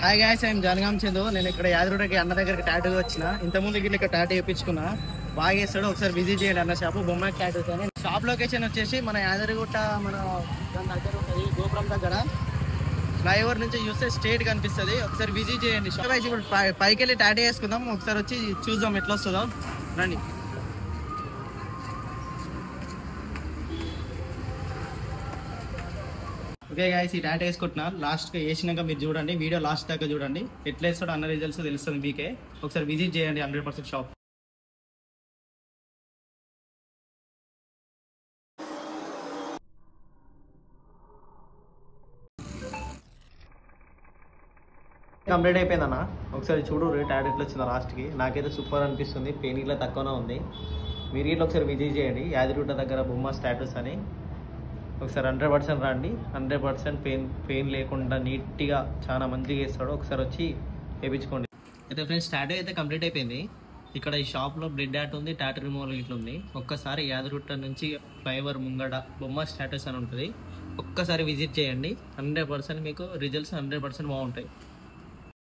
Hi guys, I'm Jangaon Chandu. నేను ఇక్కడ యాదరుడికి అన్న దగ్గరికి టాటూ వచ్చిన. ఇంతకుముందు ఇక్కడ టాటూ వేయించుకున్నా, బాగా వేస్తాడు. ఒకసారి విజిట్ చేయండి అన్న షాపు, బొమ్మ టాటూస్ అని. షాప్ లొకేషన్ వచ్చేసి మన యాదగిరిగుట్ట, మన దాని దగ్గర ఉంటుంది, గోపురం దగ్గర. ఫ్లైఓవర్ నుంచి చూస్తే స్ట్రేట్ కనిపిస్తుంది. ఒకసారి విజిట్ చేయండి. ఇప్పుడు పైకి వెళ్ళి టాటూ వేసుకుందాం. ఒకసారి వచ్చి చూద్దాం ఎట్లా వస్తుందో, రండి. ఓకే గైస్, ఈ టాటూ వేసుకుంటున్నా. లాస్ట్గా వేసినాక మీరు చూడండి, వీడియో లాస్ట్ దాకా చూడండి. ఎట్లా వేస్తాడో అన్న రిజల్ట్స్ తెలుస్తుంది మీకే. ఒకసారి విజిట్ చేయండి 100% షాప్. కంప్లీట్ అయిపోయిందన్న. ఒకసారి చూడు టాటూ ఎట్లా వచ్చిందో లాస్ట్కి. నాకైతే సూపర్ అనిపిస్తుంది. పెయిన్ ఇట్లా తక్కువనే ఉంది. మీరు ఇట్లా ఒకసారి విజిట్ చేయండి, యాదగిరిగుట్ట దగ్గర బొమ్మ స్టాటస్ అని. ఒకసారి 100% రండి. 100% పెయిన్ లేకుండా నీట్గా చాలా మంచిగా వేస్తాడు. ఒకసారి వచ్చి వేయించుకోండి. అయితే ఫ్రెండ్స్, టాటూ అయితే కంప్లీట్ అయిపోయింది. ఇక్కడ ఈ షాప్లో బ్లడ్ యాట్ ఉంది, టాటూ రిమూవల్ ఇట్లా ఉంది. ఒక్కసారి యాదగిరిగుట్ట నుంచి ఫ్లైఓవర్ ముంగడ బొమ్మ స్టాటస్ అని ఉంటుంది. ఒక్కసారి విజిట్ చేయండి. 100% మీకు రిజల్ట్స్ 100% బాగుంటాయి.